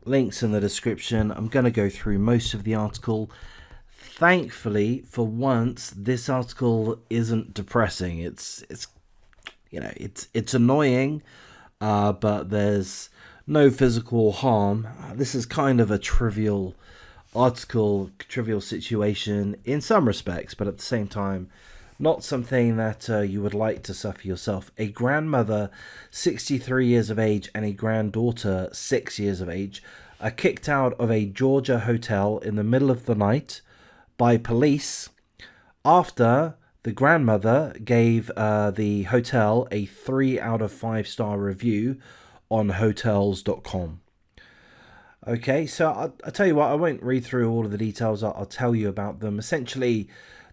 links in the description. I'm going to go through most of the article. Thankfully, for once, this article isn't depressing. It's annoying, but there's no physical harm. This is kind of a trivial article, trivial situation in some respects, but at the same time, not something that you would like to suffer yourself. A grandmother, 63 years of age, and a granddaughter, 6 years of age, are kicked out of a Georgia hotel in the middle of the night by police after the grandmother gave the hotel a 3 out of 5 star review on hotels.com. Okay, so I'll tell you what, I won't read through all of the details. I'll tell you about them. Essentially,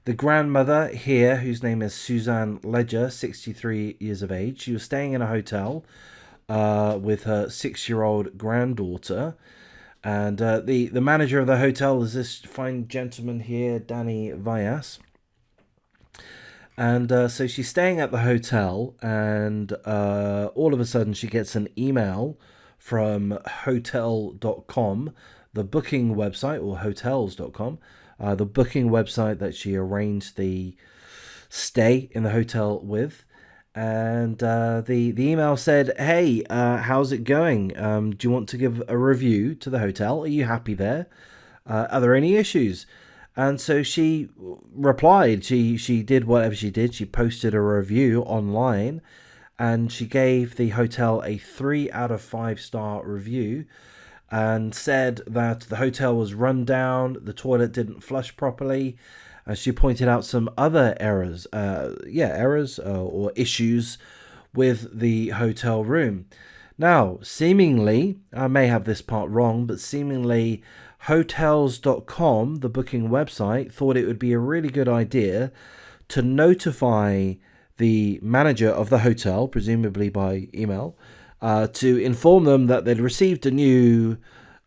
the grandmother here, whose name is Suzanne Ledger, 63 years of age, she was staying in a hotel with her 6-year-old granddaughter. And the manager of the hotel is this fine gentleman here, Danny Vyas. And so she's staying at the hotel, and all of a sudden she gets an email from hotel.com, the booking website, or hotels.com, the booking website that she arranged the stay in the hotel with. And the email said, hey, how's it going? Do you want to give a review to the hotel? Are you happy there? Are there any issues? And so she replied. She did whatever she did. She posted a review online, and she gave the hotel a 3 out of 5 star review, and said that the hotel was run down, the toilet didn't flush properly, and she pointed out some other errors, or issues with the hotel room. Now, seemingly, I may have this part wrong, but seemingly hotels.com, the booking website, thought it would be a really good idea to notify the manager of the hotel, presumably by email, to inform them that they'd received a new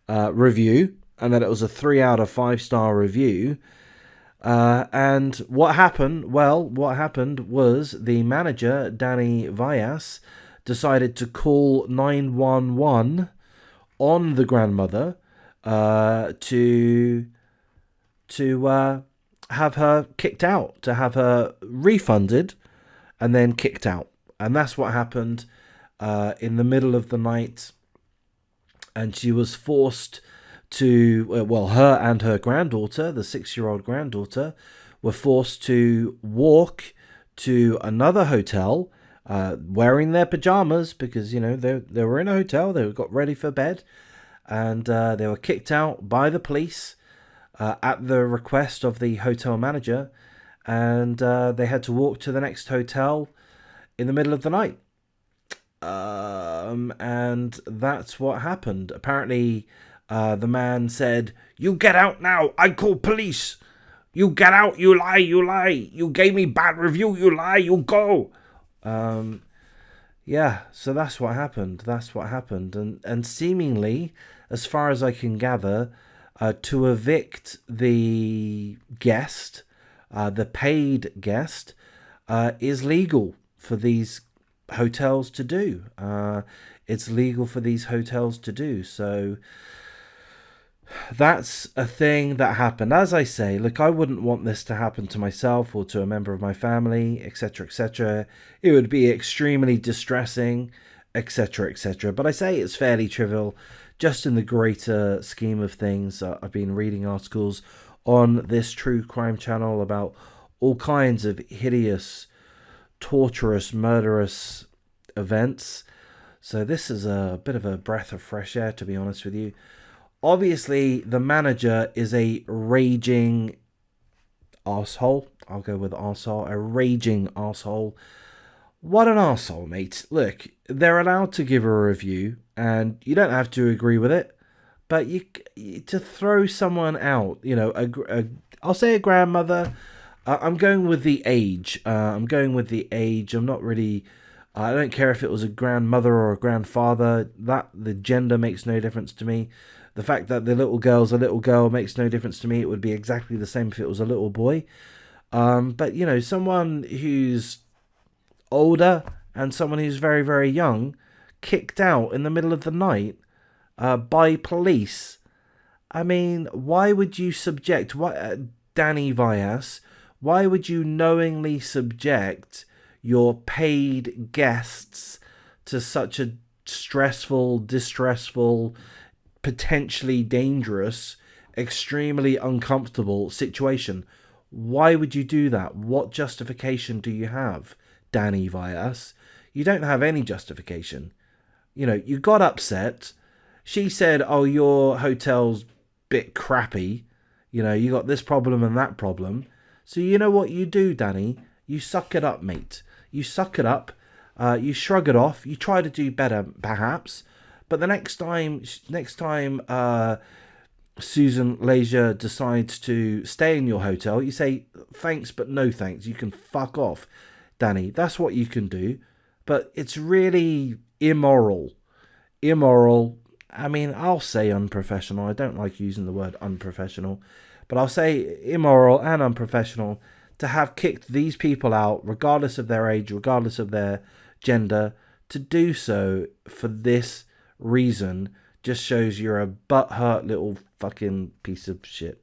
review and that it was a 3 out of 5 star review. And what happened? Well, what happened was the manager, Danny Vyas, decided to call 911 on the grandmother to have her kicked out, to have her refunded and then kicked out. And that's what happened in the middle of the night. And she was forced to, her and her granddaughter, the 6-year-old granddaughter, were forced to walk to another hotel wearing their pajamas because, they were in a hotel, they got ready for bed, and they were kicked out by the police at the request of the hotel manager, and they had to walk to the next hotel in the middle of the night. And that's what happened. Apparently, the man said, "You get out now, I call police. You get out, you lie, you lie. You gave me bad review, you lie, you go." So that's what happened. And seemingly, as far as I can gather, to evict the guest, the paid guest, is legal for these hotels to do. It's legal for these hotels to do. So that's a thing that happened. As I say, look, I wouldn't want this to happen to myself or to a member of my family, etc., etc. It would be extremely distressing, etc., etc. But I say it's fairly trivial, just in the greater scheme of things. I've been reading articles on this true crime channel about all kinds of hideous, torturous, murderous events. So this is a bit of a breath of fresh air, to be honest with you. Obviously, the manager is a raging arsehole. I'll go with arsehole. A raging arsehole. What an arsehole, mate. Look, they're allowed to give a review, and you don't have to agree with it. But to throw someone out, I'll say a grandmother. I'm going with the age. I'm not really. I don't care if it was a grandmother or a grandfather. The gender makes no difference to me. The fact that the little girl's a little girl makes no difference to me. It would be exactly the same if it was a little boy. But someone who's older and someone who's very, very young kicked out in the middle of the night by police. I mean, why would you Danny Vyas, why would you knowingly subject your paid guests to such a stressful, distressful, potentially dangerous, extremely uncomfortable situation? Why would you do that? What justification do you have, Danny Vyas? You don't have any justification. You got upset. She said, "Oh, your hotel's bit crappy. You got this problem and that problem." So you know what you do, Danny? You suck it up, mate. You suck it up. You shrug it off. You try to do better, perhaps. But the next time Susan Leisure decides to stay in your hotel, you say, "Thanks, but no thanks. You can fuck off, Danny." That's what you can do. But it's really immoral. Immoral. I mean, I'll say unprofessional. I don't like using the word unprofessional, but I'll say immoral and unprofessional to have kicked these people out, regardless of their age, regardless of their gender. To do so for this reason just shows you're a butthurt little fucking piece of shit.